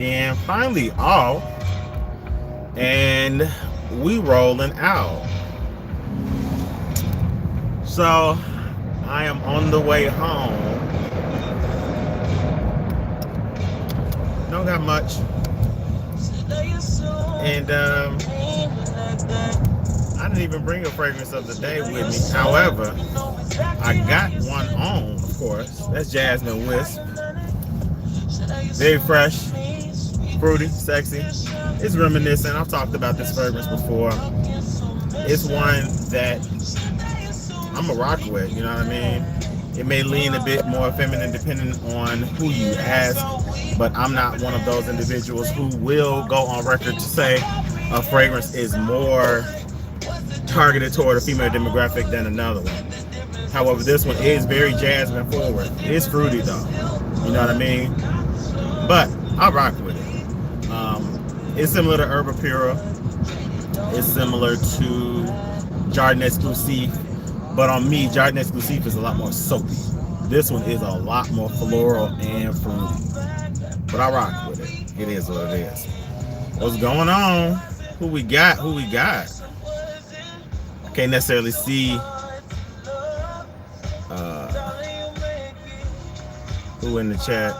And finally off, and we rolling out. So I am on the way home. Don't got much. And I didn't even bring a fragrance of the day with me. However, I got one on, of course. That's Jasmine Wisp. Very fresh, fruity, sexy. It's reminiscent. I've talked about this fragrance before. It's one that I'm a rock with, you know what I mean? It may lean a bit more feminine depending on who you ask, but I'm not one of those individuals who will go on record to say a fragrance is more targeted toward a female demographic than another one. However, this one is very jasmine forward. It's fruity though, you know what I mean? But I rock with it. It's similar to Herba Pura. It's similar to Jardin Exclusive. But on me, Jardin Exclusive is a lot more soapy. This one is a lot more floral and fruity. But I rock with it. It is what it is. What's going on? Who we got? Who we got? I can't necessarily see who in the chat.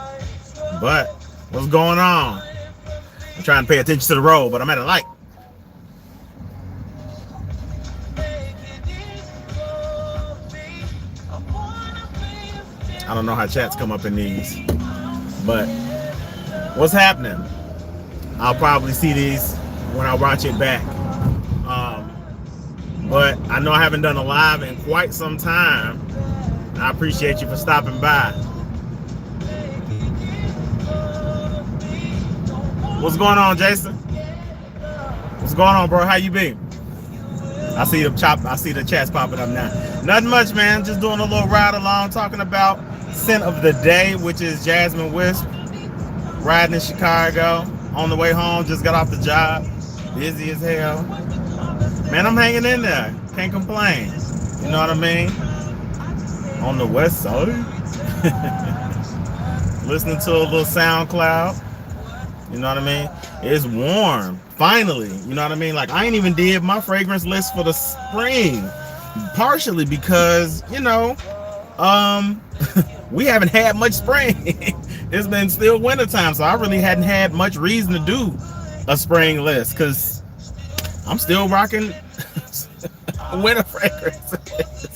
But what's going on? I'm trying to pay attention to the road, but I'm at a light. I don't know how chats come up in these, but what's happening? I'll probably see these when I watch it back. But I know I haven't done a live in quite some time. I appreciate you for stopping by. What's going on, Jason? What's going on, bro? How you been? I see the chats popping up now. Nothing much, man. Just doing a little ride along, talking about scent of the day, which is Jasmine Wisp. Riding in Chicago. On the way home, just got off the job. Busy as hell. Man, I'm hanging in there. Can't complain. You know what I mean? On the west side. Listening to a little SoundCloud. You know what I mean? It's warm. Finally. You know what I mean? Like, I ain't even did my fragrance list for the spring. Partially because, you know, we haven't had much spring. It's been still wintertime, so I really hadn't had much reason to do a spring list because I'm still rocking winter fragrances.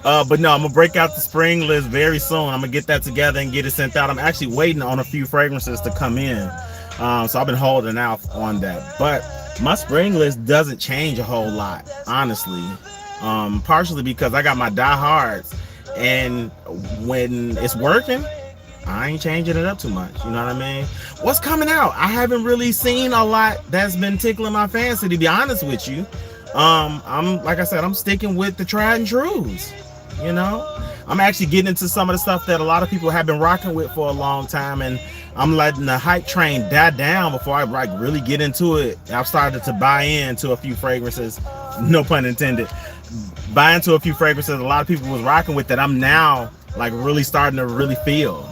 But no, I'm gonna break out the spring list very soon. I'm gonna get that together and get it sent out. I'm actually waiting on a few fragrances to come in. So I've been holding out on that. But my spring list doesn't change a whole lot, honestly. Partially because I got my diehards, and when it's working, I ain't changing it up too much. You know what I mean? What's coming out? I haven't really seen a lot that's been tickling my fancy, to be honest with you. I'm like I said, I'm sticking with the tried and trues. You know, I'm actually getting into some of the stuff that a lot of people have been rocking with for a long time, and I'm letting the hype train die down before I like really get into it. I've started to buy into a few fragrances, no pun intended. Buy into a few fragrances a lot of people was rocking with that I'm now like really starting to really feel.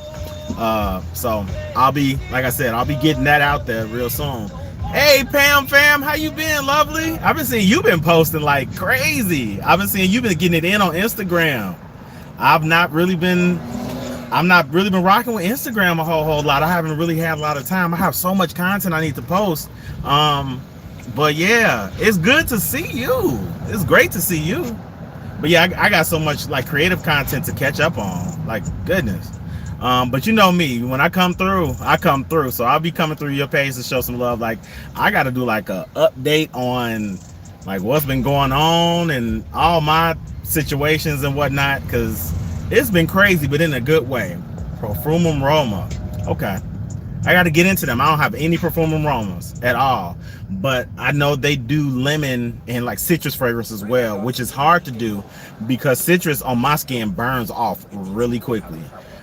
So I'll be, like I said, I'll be getting that out there real soon. Hey Pam fam, how you been, lovely? I've been seeing you been posting like crazy. I've been seeing you been getting it in on Instagram. I've not really been rocking with Instagram a whole lot. I haven't really had a lot of time. I have so much content I need to post. But yeah, it's good to see you. It's great to see you. But yeah, I got so much like creative content to catch up on. Like goodness. But you know me, when I come through, I come through. So I'll be coming through your page to show some love. Like I got to do like a update on like what's been going on and all my situations and whatnot, because it's been crazy, but in a good way. Profumum Roma. Okay. I got to get into them. I don't have any Profumum Romas at all, but I know they do lemon and like citrus fragrance as well, which is hard to do because citrus on my skin burns off really quickly.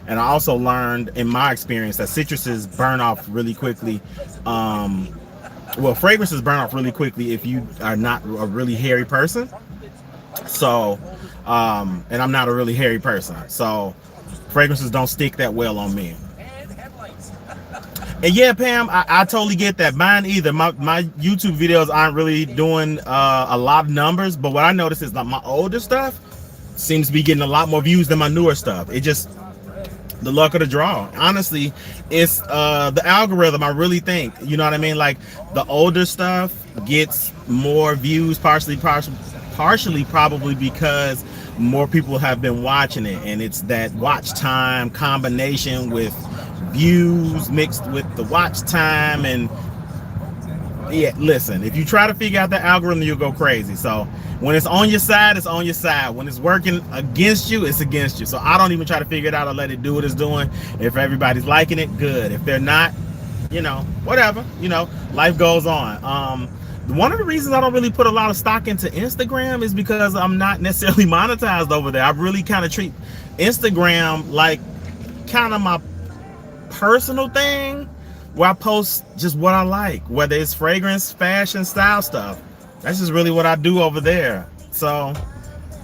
And I also learned in my experience that citruses burn off really quickly. Well, fragrances burn off really quickly if you are not a really hairy person. So, and I'm not a really hairy person. So fragrances don't stick that well on me. And yeah, Pam, I totally get that. Mine either. My YouTube videos aren't really doing a lot of numbers, but what I notice is like my older stuff seems to be getting a lot more views than my newer stuff. It just the luck of the draw. Honestly, it's the algorithm. I really think, you know what I mean. Like the older stuff gets more views, partially probably because more people have been watching it, and it's that watch time combination with views mixed with the watch time. And yeah, listen, if you try to figure out the algorithm, you'll go crazy. So when it's on your side, it's on your side. When it's working against you, it's against you. So I don't even try to figure it out. I let it do what it's doing. If everybody's liking it, good. If they're not, you know, whatever, you know, life goes on. One of the reasons I don't really put a lot of stock into Instagram is because I'm not necessarily monetized over there. I really kind of treat Instagram like kind of my personal thing, where I post just what I like, whether it's fragrance, fashion, style stuff. That's just really what I do over there. So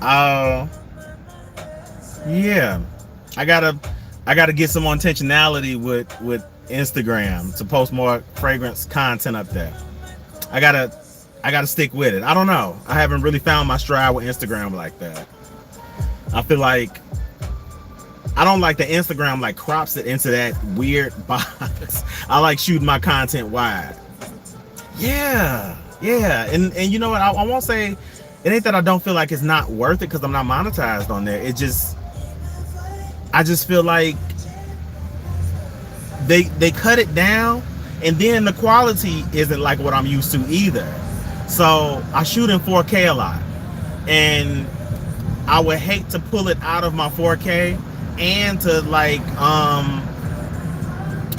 yeah, I gotta get some more intentionality with Instagram to post more fragrance content up there. I gotta stick with it. I don't know, I haven't really found my stride with Instagram like that. I feel like I don't like the Instagram like crops it into that weird box. I like shooting my content wide. Yeah. And you know what? I won't say it ain't that I don't feel like it's not worth it because I'm not monetized on there. I just feel like they cut it down, and then the quality isn't like what I'm used to either. So I shoot in 4K a lot, and I would hate to pull it out of my 4K and to like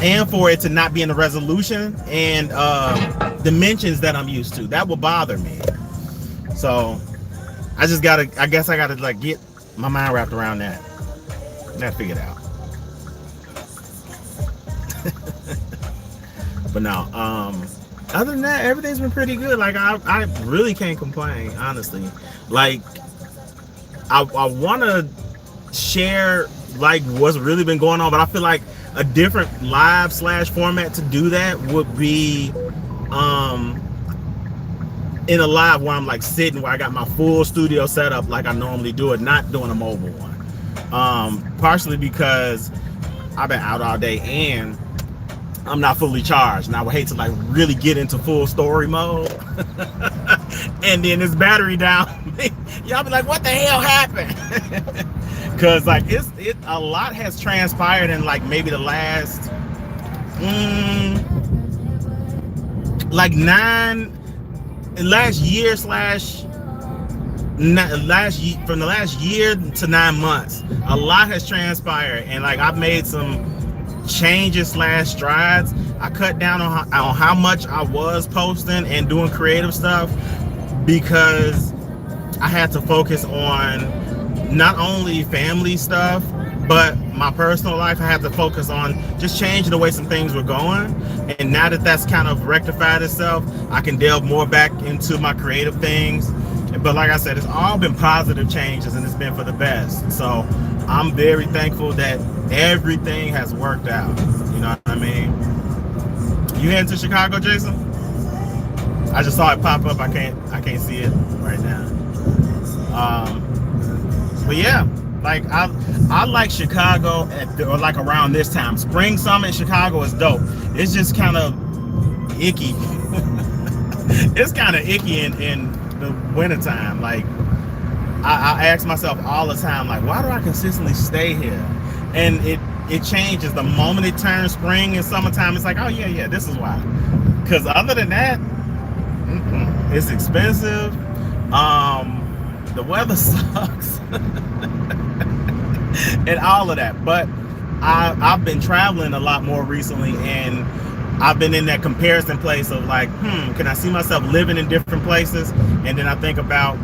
and for it to not be in the resolution and dimensions that I'm used to. That will bother me. So I guess I gotta like get my mind wrapped around that. Figured out. But no, other than that, everything's been pretty good. Like I really can't complain, honestly. Like I want to share like what's really been going on, but I feel like a different live / format to do that would be in a live where I'm like sitting, where I got my full studio set up like I normally do it, not doing a mobile one. Partially because I've been out all day and I'm not fully charged, and I would hate to like really get into full story mode and then this battery down. Y'all be like, what the hell happened? Because like a lot has transpired in like maybe the last from the last year to 9 months. A lot has transpired, and like I've made some changes / strides. I cut down on how much I was posting and doing creative stuff because I had to focus on not only family stuff but my personal life. I had to focus on just changing the way some things were going, and now that that's kind of rectified itself, I can delve more back into my creative things. But like I said, it's all been positive changes, and it's been for the best. So I'm very thankful that everything has worked out. You know what I mean? You heading to Chicago, Jason? I just saw it pop up. I can't see it right now. But yeah, like I like Chicago or like around this time. Spring, summer in Chicago is dope. It's just kind of icky. It's kind of icky in the wintertime. Like I ask myself all the time, like, why do I consistently stay here? And it changes the moment it turns spring and summertime. It's like, oh yeah, this is why. Because other than that, it's expensive. The weather sucks. And all of that. But I've been traveling a lot more recently, and I've been in that comparison place of like, can I see myself living in different places? And then I think about,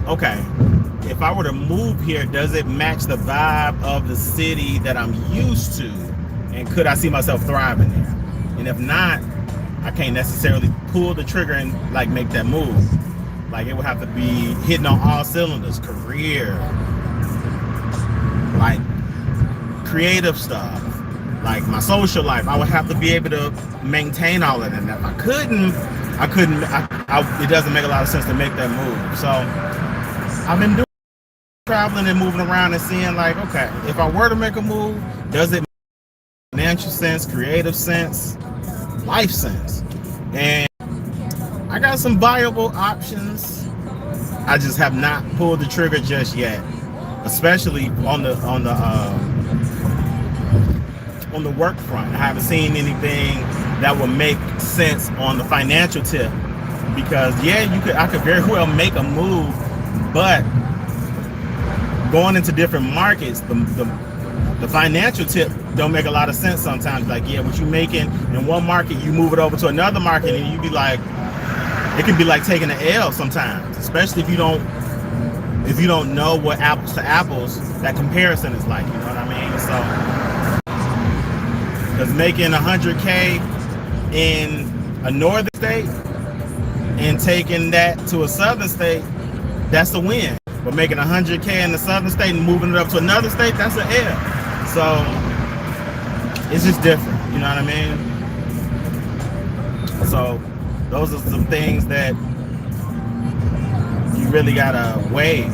okay, if I were to move here, does it match the vibe of the city that I'm used to? And could I see myself thriving there? And if not, I can't necessarily pull the trigger and like make that move. Like it would have to be hitting on all cylinders, career, like creative stuff, like my social life. I would have to be able to maintain all of that. And if I couldn't. It doesn't make a lot of sense to make that move. So I've been doing traveling and moving around and seeing like, okay, if I were to make a move, does it make financial sense, creative sense, life sense? And I got some viable options. I just have not pulled the trigger just yet, especially on the work front. I haven't seen anything that would make sense on the financial tip, because I could very well make a move, but going into different markets, the financial tip don't make a lot of sense sometimes. Like, yeah, what you making in one market, you move it over to another market, and you be like, it can be like taking an L sometimes, especially if you don't know what apples to apples that comparison is like. You know what I mean? So, because making 100K in a northern state and taking that to a southern state, that's a win. But making 100K in the southern state and moving it up to another state, that's an L. So it's just different, you know what I mean? So those are some things that you really gotta weigh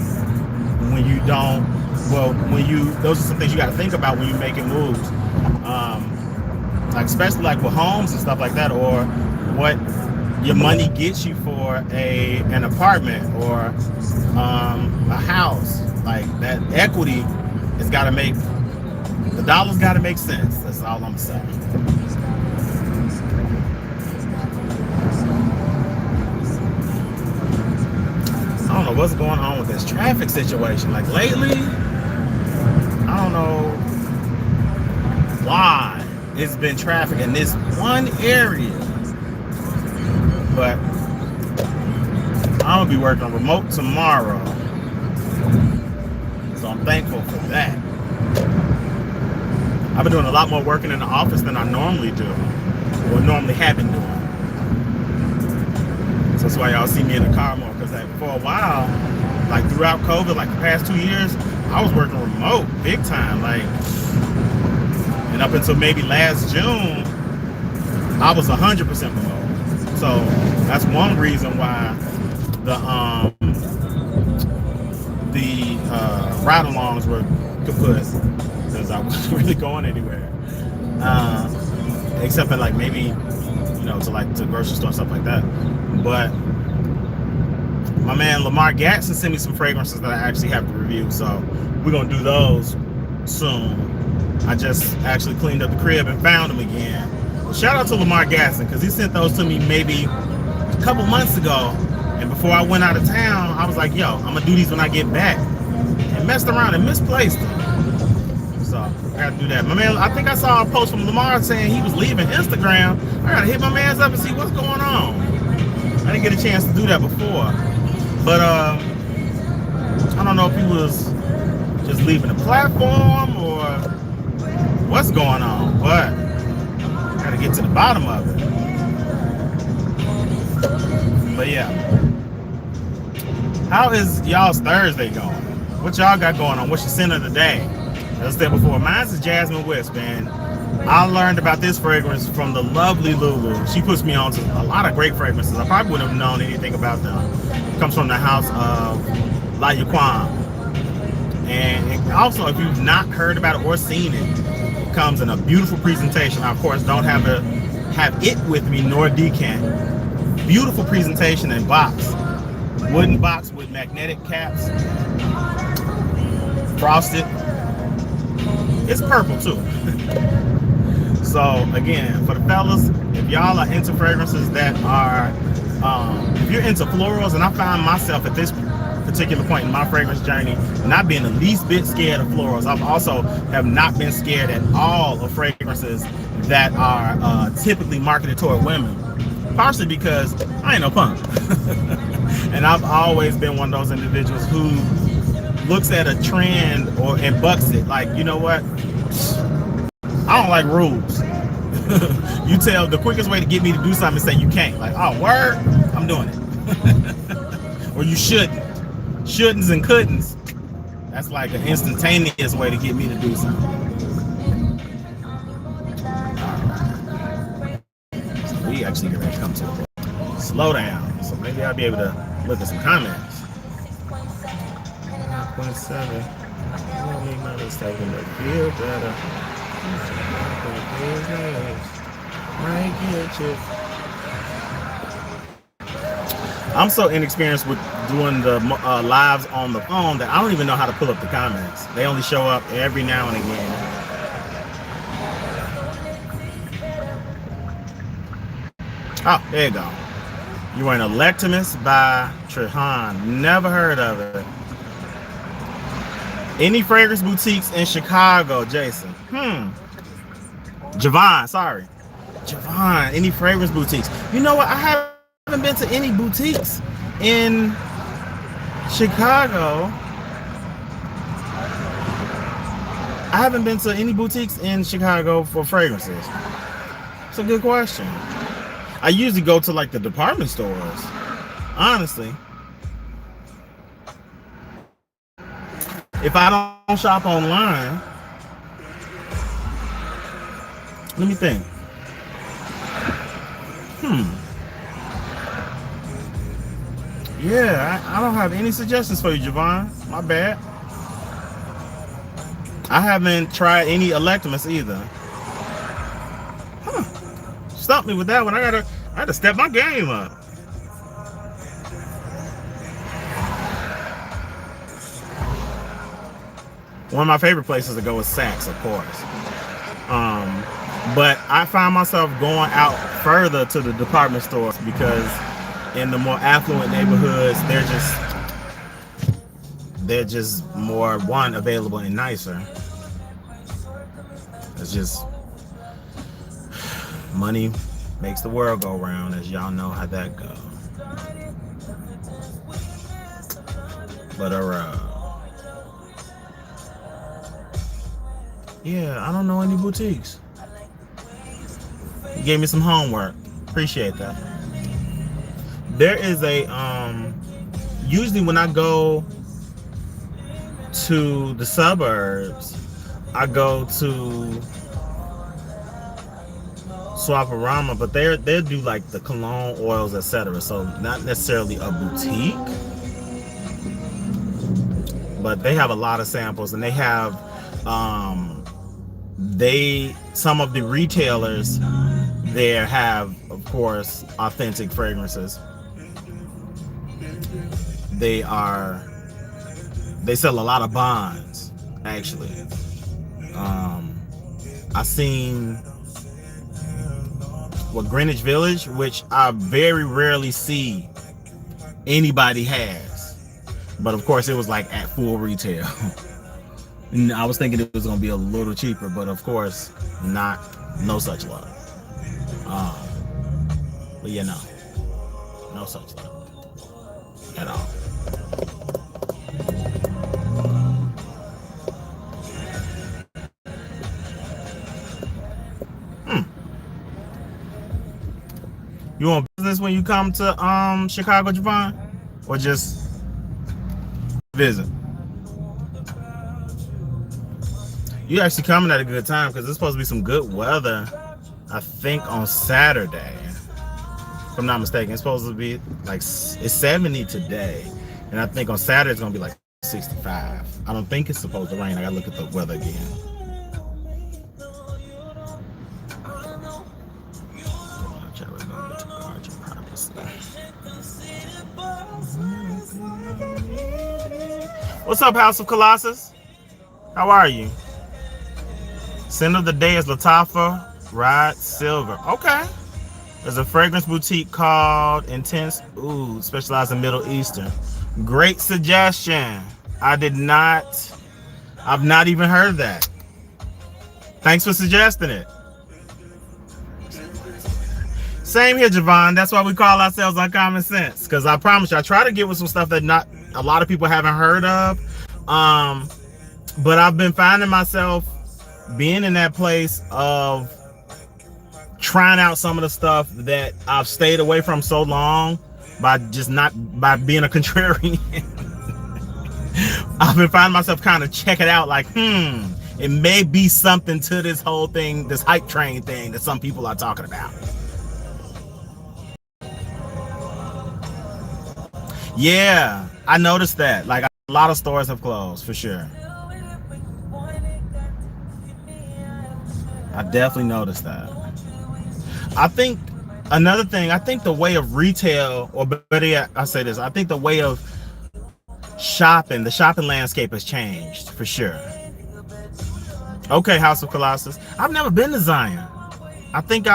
those are some things you gotta think about when you're making moves. Like especially like with homes and stuff like that, or what your money gets you for an apartment or a house. Like that equity has got to make, the dollars got to make sense. That's all I'm saying. I don't know what's going on with this traffic situation. Like lately, I don't know why it's been traffic in this one area. But I'm gonna be working remote tomorrow, so I'm thankful for that. I've been doing a lot more working in the office than I normally do, or normally have been doing. So that's why y'all see me in the car more, because like, for a while, like throughout COVID, like the past 2 years, I was working remote big time. Like, and up until maybe last June, I was 100% remote. So that's one reason why the ride-alongs were kaput, because I wasn't really going anywhere, except for like maybe to the grocery store and stuff like that. But my man Lamar Gatson sent me some fragrances that I actually have to review, so we're gonna do those soon. I just actually cleaned up the crib and found them again. Shout out to Lamar Gatson, because he sent those to me maybe a couple months ago, and before I went out of town, I was like, yo, I'm gonna do these when I get back, and messed around and misplaced them. So I gotta do that. My man, I think I saw a post from Lamar saying he was leaving Instagram. I gotta hit my man's up and see what's going on. I didn't get a chance to do that before, but I don't know if he was just leaving the platform or what's going on, but gotta get to the bottom of it. But yeah, how is y'all's Thursday going? What y'all got going on? What's your scent of the day? As I said before, mine's is Jasmine Wisp, and I learned about this fragrance from the lovely Lulu. She puts me on to a lot of great fragrances. I probably wouldn't have known anything about them. It comes from the house of La Yaquan. And also, if you've not heard about it or seen it, it comes in a beautiful presentation. I, of course, don't have it with me, nor decant. Beautiful presentation in box. Wooden box with magnetic caps. Frosted. It's purple too. So again, for the fellas, if y'all are into fragrances that are, if you're into florals, and I find myself at this particular point in my fragrance journey not being the least bit scared of florals. I've also have not been scared at all of fragrances that are typically marketed toward women, partially because I ain't no punk. And I've always been one of those individuals who looks at a trend and bucks it. Like, you know what? I don't like rules. You tell the quickest way to get me to do something is say you can't. Like, oh, word, I'm doing it. Or you shouldn't. Shouldn'ts and couldn'ts. That's like an instantaneous way to get me to do something. actually get ready to come to a slow down. So maybe I'll be able to look at some comments. 9.7. Don't make my mistake but feel better. Might get you. I'm so inexperienced with doing the lives on the phone that I don't even know how to pull up the comments. They only show up every now and again. Oh, there you go. You were an Electimus by Trehan. Never heard of it. Any fragrance boutiques in Chicago, Jason? Javon, sorry. Javon, any fragrance boutiques? You know what? I haven't been to any boutiques in Chicago. I haven't been to any boutiques in Chicago for fragrances. It's a good question. I usually go to like the department stores, honestly. If I don't shop online, let me think. Yeah, I don't have any suggestions for you, Javon. My bad. I haven't tried any Electimus either. Stumped me with that one. I had to step my game up. One of my favorite places to go is Saks, of course. But I find myself going out further to the department stores because in the more affluent neighborhoods, they're just more available and nicer. It's just money makes the world go round, as y'all know how that goes. But yeah, I don't know any boutiques. You gave me some homework. Appreciate that. There is a usually when I go to the suburbs, I go to Swaparama, but they do like the cologne, oils, etc. So not necessarily a boutique, but they have a lot of samples, and they have some of the retailers there have, of course, authentic fragrances. They sell a lot of bonds, actually. I seen Greenwich Village, which I very rarely see anybody has, but of course it was like at full retail. And I was thinking it was gonna be a little cheaper, but of course not. No such luck. But yeah, no such luck at all. You want business when you come to Chicago, Javon, or just visit? You actually coming at a good time because it's supposed to be some good weather. I think on Saturday, if I'm not mistaken, it's supposed to be like it's 70 today, and I think on Saturday it's gonna be like 65. I don't think it's supposed to rain. I gotta look at the weather again. What's up, House of Colossus? How are you? Scent of the day is Latafa Rod Silver. Okay. There's a fragrance boutique called Intense Oud, specialized in Middle Eastern. Great suggestion. I've not even heard of that. Thanks for suggesting it. Same here, Javon. That's why we call ourselves Uncommon Sense. Because I promise you, I try to get with some stuff that not a lot of people haven't heard of. But I've been finding myself being in that place of trying out some of the stuff that I've stayed away from so long by being a contrarian. I've been finding myself kind of check it out like, it may be something to this whole thing, this hype train thing that some people are talking about. Yeah, I noticed that. Like a lot of stores have closed for sure. I definitely noticed that. I think another thing, I think the way of retail, or better yet, I say this, I think the way of shopping, the shopping landscape has changed for sure. Okay, House of Colossus. I've never been to Zion. I think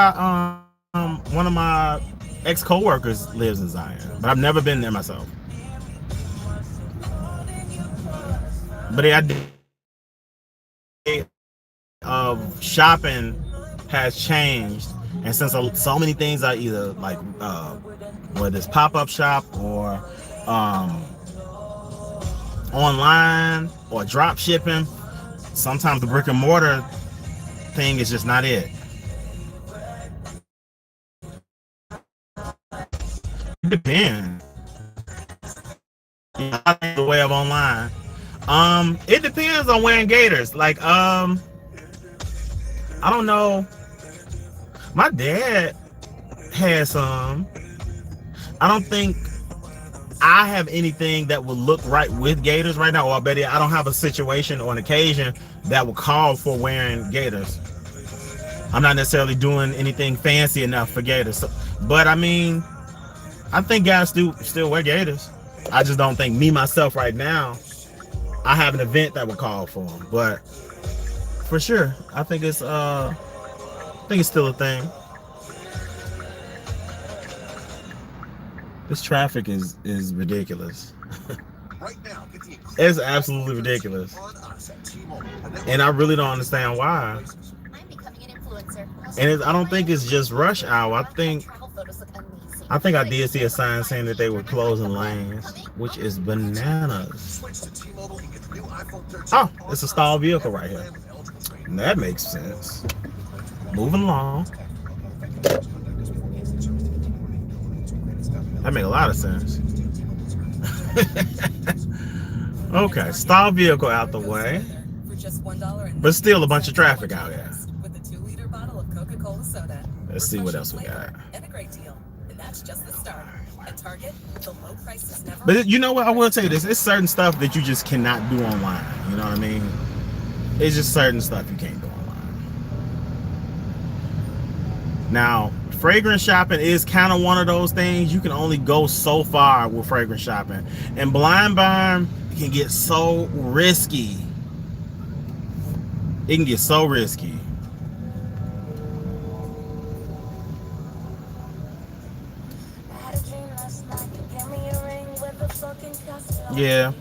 one of my ex-co-workers lives in Zion, but I've never been there myself. But the idea of shopping has changed, and since so many things are either like whether it's pop-up shop or online or drop shipping, sometimes the brick and mortar thing is just not it. It depends. I think the way of online. It depends on wearing gaiters. Like, I don't know. My dad had some. I don't think I have anything that would look right with gaiters right now, or I bet I don't have a situation or an occasion that would call for wearing gaiters. I'm not necessarily doing anything fancy enough for gaiters, so, but I mean, I think guys still wear gaiters. I just don't think me myself right now, I have an event that would call for them. But for sure, I think it's still a thing. This traffic is ridiculous. It's absolutely ridiculous, and I really don't understand why. And I don't think it's just rush hour. I think I did see a sign saying that they were closing lanes, which is bananas. Oh, it's a stalled vehicle right here. That makes sense. Moving along. That makes a lot of sense. Okay, stalled vehicle out the way. But still a bunch of traffic out here. Let's see what else we got. Just the start. At Target, the low prices never. But you know what? I will tell you this: it's certain stuff that you just cannot do online. You know what I mean? It's just certain stuff you can't do online. Now, fragrance shopping is kind of one of those things. You can only go so far with fragrance shopping, and blind buying can get so risky. It can get so risky. Yeah.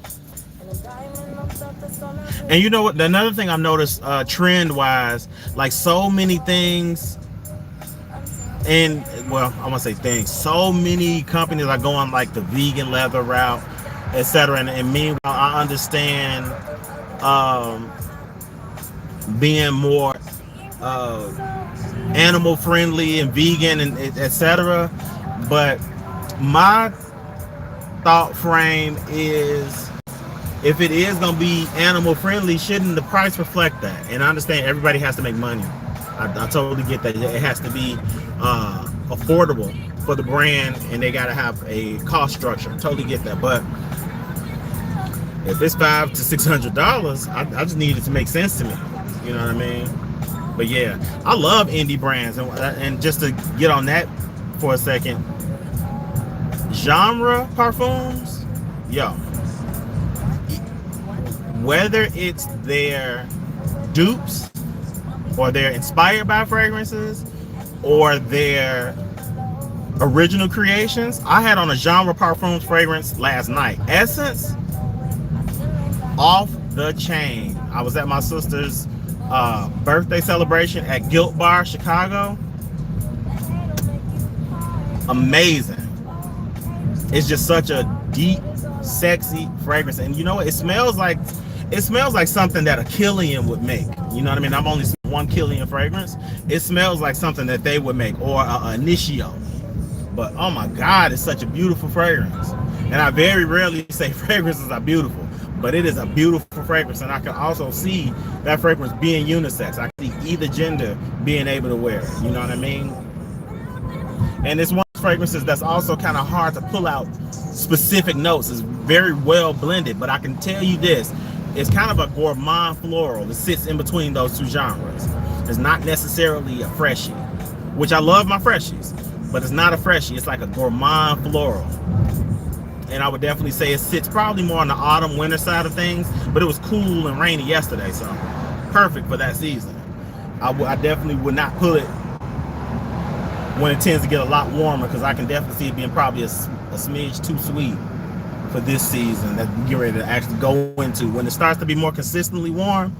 And you know what? Another thing I've noticed trend-wise, like so many things, and well, I want to say things, so many companies are going like the vegan leather route, etc. And meanwhile, I understand being more animal friendly and vegan and etc. But my thought frame is, if it is going to be animal friendly, shouldn't the price reflect that? And I understand everybody has to make money. I totally get that. It has to be affordable for the brand, and they got to have a cost structure. Totally get that. But if it's $500 to $600, I just need it to make sense to me. You know what I mean? But yeah, I love indie brands, and just to get on that for a second, genre parfums, yo, whether it's their dupes or they're inspired by fragrances or their original creations. I had on a genre parfums fragrance last night. Essence, off the chain. I was at my sister's birthday celebration at Gilt Bar, Chicago. Amazing. It's just such a deep, sexy fragrance, and you know what? It smells like something that a Killian would make. You know what I mean? I've only smelled one Killian fragrance. It smells like something that they would make, or a Initio. But oh my God, it's such a beautiful fragrance. And I very rarely say fragrances are beautiful, but it is a beautiful fragrance, and I can also see that fragrance being unisex. I can see either gender being able to wear it. You know what I mean? And it's one of those fragrances that's also kind of hard to pull out specific notes. It's very well blended, but I can tell you this, it's kind of a gourmand floral that sits in between those two genres. It's not necessarily a freshie, which I love my freshies, but it's not a freshie. It's like a gourmand floral. And I would definitely say it sits probably more on the autumn winter side of things, but it was cool and rainy yesterday, so perfect for that season. I definitely would not pull it when it tends to get a lot warmer, because I can definitely see it being probably a smidge too sweet for this season that we get ready to actually go into. When it starts to be more consistently warm,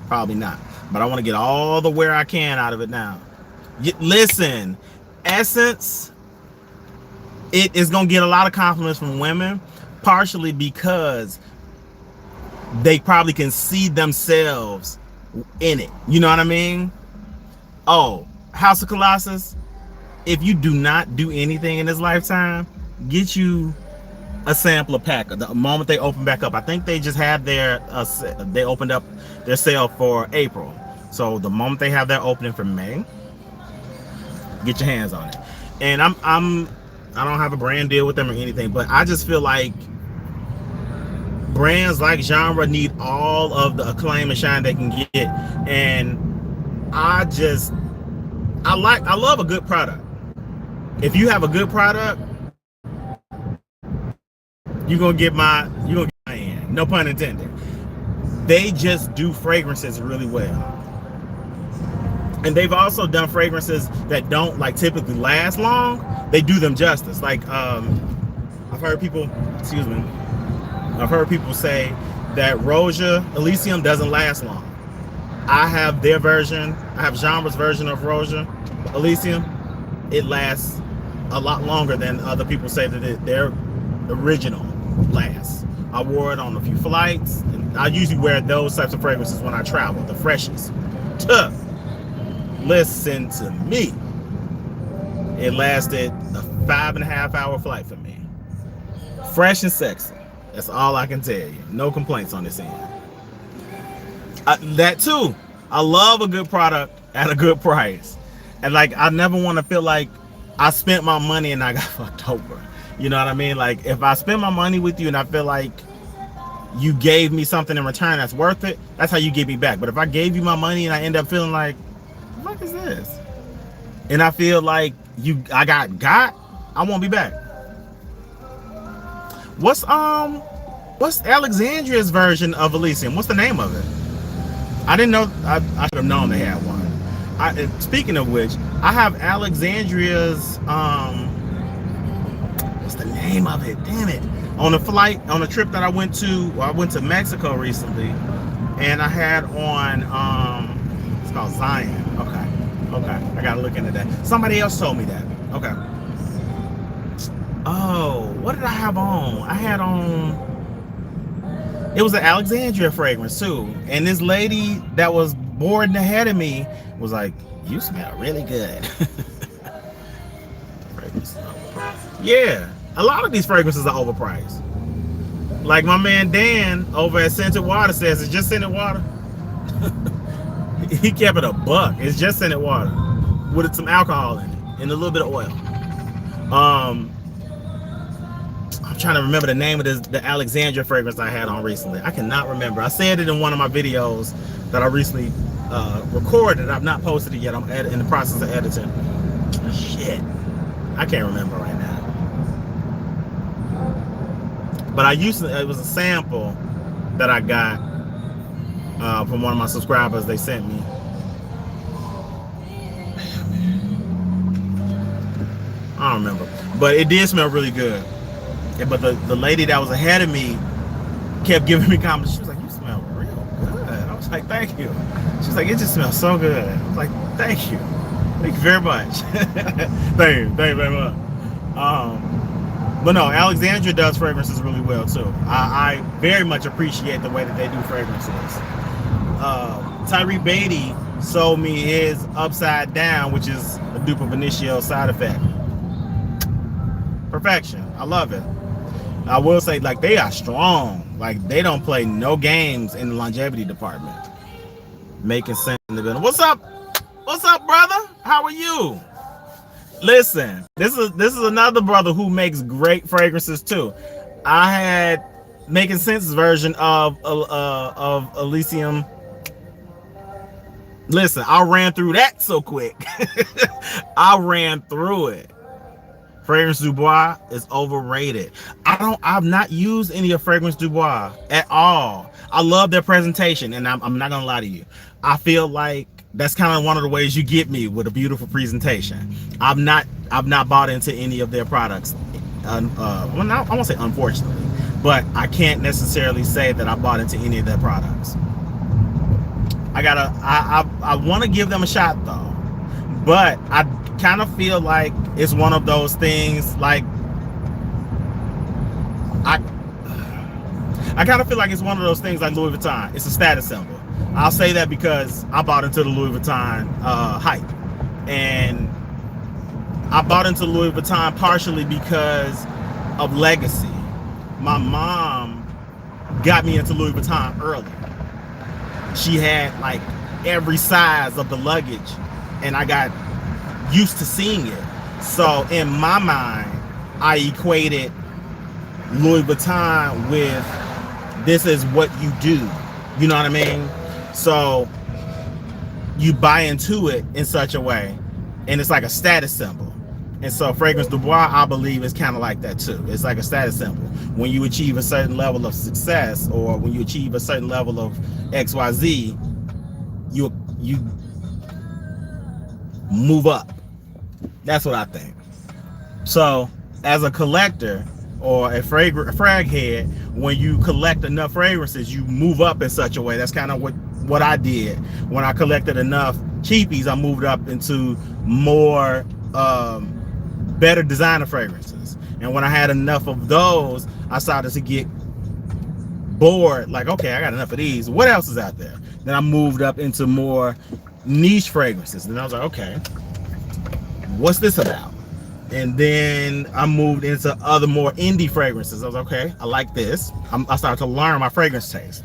probably not. But I want to get all the wear I can out of it now. Listen, Scentz, it is going to get a lot of compliments from women, partially because they probably can see themselves in it. You know what I mean? Oh, House of Colossus, if you do not do anything in this lifetime, get you a sampler pack the moment they open back up. I think they just had their they opened up their sale for April, so the moment they have their opening for May, get your hands on it. And I don't have a brand deal with them or anything, but I just feel like brands like genre need all of the acclaim and shine they can get. And I love a good product. If you have a good product, you're gonna get my hand. No pun intended. They just do fragrances really well. And they've also done fragrances that don't like typically last long. They do them justice. Like I've heard people say that Roja Elysium doesn't last long. I have their version. I have Genre's version of Roja Elysium. It lasts a lot longer than other people say that their original lasts. I wore it on a few flights, and I usually wear those types of fragrances when I travel, the freshest. Tough. Listen to me. It lasted a 5.5 hour flight for me. Fresh and sexy. That's all I can tell you. No complaints on this end. That too. I love a good product at a good price. And like, I never want to feel like I spent my money and I got fucked over. You know what I mean? Like, if I spend my money with you and I feel like you gave me something in return that's worth it, that's how you get me back. But if I gave you my money and I end up feeling like, what the fuck is this? And I feel like I got, I won't be back. What's Alexandria's version of Elysium? What's the name of it? I didn't know. I should have known they had one. Speaking of which, I have Alexandria's what's the name of it? Damn it. On a trip that I went to Mexico recently, and I had on it's called Zion. Okay, I gotta look into that. Somebody else told me that. Okay. Oh, what did I have on? I had on, it was an Alexandria fragrance too. And this lady that was boarding ahead of me was like, you smell really good. Yeah, a lot of these fragrances are overpriced. Like my man Dan over at Scented Water says, it's just scented water. He kept it a buck. It's just scented water with some alcohol in it and a little bit of oil. I'm trying to remember the name of the Alexandria fragrance I had on recently. I cannot remember. I said it in one of my videos that I recently recorded. I've not posted it yet. I'm in the process of editing. Shit, I can't remember right now. But it was a sample that I got from one of my subscribers. They sent me. I don't remember, but it did smell really good. Yeah, but the lady that was ahead of me kept giving me compliments. She was like, you smell real good. I was like, thank you. She was like, it just smells so good. I was like, thank you. Thank you very much. Thank you very much. But no, Alexandria does fragrances really well too. I very much appreciate the way that they do fragrances. Tyree Beatty sold me his Upside Down, which is a dupe of Initio Side Effect. Perfection. I love it. I will say, like, they are strong. Like, they don't play no games in the longevity department. Making sense in the building. What's up? What's up, brother? How are you? Listen, this is another brother who makes great fragrances too. I had making Scentz's version of Elysium. Listen, I ran through that so quick. I ran through it. Fragrance Du Bois is overrated. I've not used any of Fragrance Du Bois at all. I love their presentation, and I'm not gonna lie to you. I feel like that's kind of one of the ways you get me with a beautiful presentation. I've not bought into any of their products. Well, not, I won't say unfortunately, but I can't necessarily say that I bought into any of their products. I want to give them a shot though, but I kind of feel like it's one of those things like I kind of feel like it's one of those things like Louis Vuitton. It's a status symbol. I'll say that because I bought into the Louis Vuitton hype, and I bought into Louis Vuitton partially because of legacy. My mom got me into Louis Vuitton early. She had like every size of the luggage, and I got used to seeing it. So in my mind, I equated Louis Vuitton with this is what you do. You know what I mean? So you buy into it in such a way, and it's like a status symbol. And so Fragrance Du Bois, I believe, is kind of like that too. It's like a status symbol. When you achieve a certain level of success, or when you achieve a certain level of XYZ, you move up. That's what I think. So as a collector or a frag head, when you collect enough fragrances, you move up in such a way. That's kind of what I did. When I collected enough cheapies, I moved up into more better designer fragrances. And when I had enough of those, I started to get bored. Like, okay, I got enough of these. What else is out there? Then I moved up into more niche fragrances. And I was like, okay, what's this about? And then I moved into other more indie fragrances. I was like, okay, I like this. I started to learn my fragrance taste.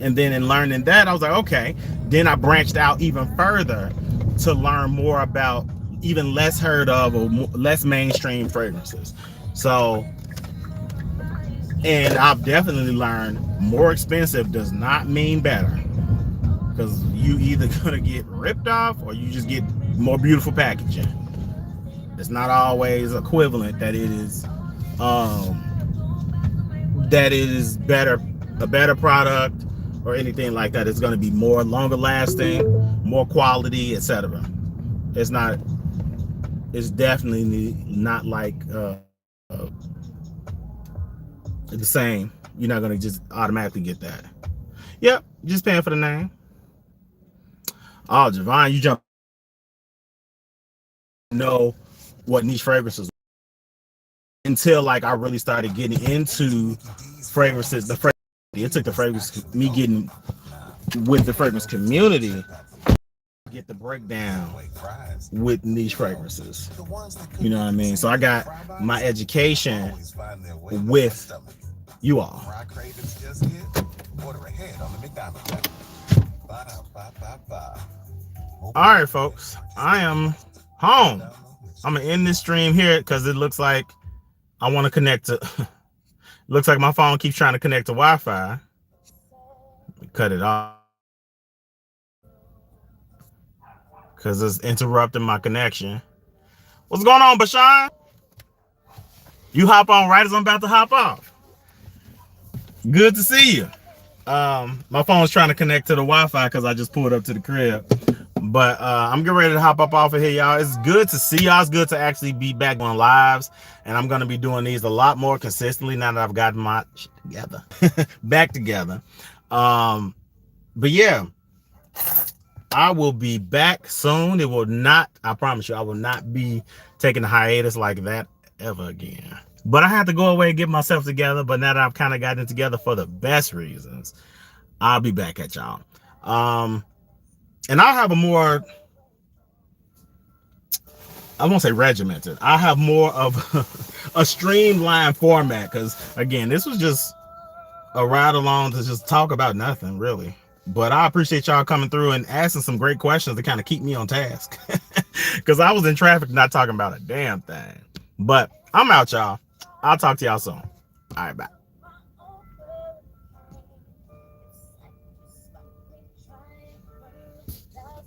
And then in learning that, I was like, okay. Then I branched out even further to learn more about even less heard of or less mainstream fragrances. So, and I've definitely learned more expensive does not mean better, because you either gonna get ripped off or you just get more beautiful packaging. It's not always equivalent that it is better, a better product or anything like that. It's going to be more longer lasting, more quality, etc. It's not. It's definitely not like the same. You're not going to just automatically get that. Yep, just paying for the name. Oh, Javon, you jump. Know what niche fragrances until like I really started getting into fragrances. It took the fragrance, me getting with the fragrance community, get the breakdown with niche fragrances. You know what I mean? So I got my education with you all. All right, folks, I am home. I'm gonna end this stream here because it looks like I want to connect to looks like my phone keeps trying to connect to Wi-Fi. Cut it off because it's interrupting my connection. What's going on, Bashan? You hop on right as I'm about to hop off. Good to see you. My phone's trying to connect to the Wi-Fi because I just pulled up to the crib. But I'm getting ready to hop up off of here, y'all. It's good to see y'all. It's good to actually be back on lives. And I'm going to be doing these a lot more consistently now that I've gotten my shit together. Back together. But yeah, I will be back soon. It will not, I promise you, I will not be taking a hiatus like that ever again. But I had to go away and get myself together. But now that I've kind of gotten it together for the best reasons, I'll be back at y'all. And I'll have a more, I won't say regimented. I have more of a streamlined format because, again, this was just a ride along to just talk about nothing, really. But I appreciate y'all coming through and asking some great questions to kind of keep me on task. Because I was in traffic not talking about a damn thing. But I'm out, y'all. I'll talk to y'all soon. All right, bye.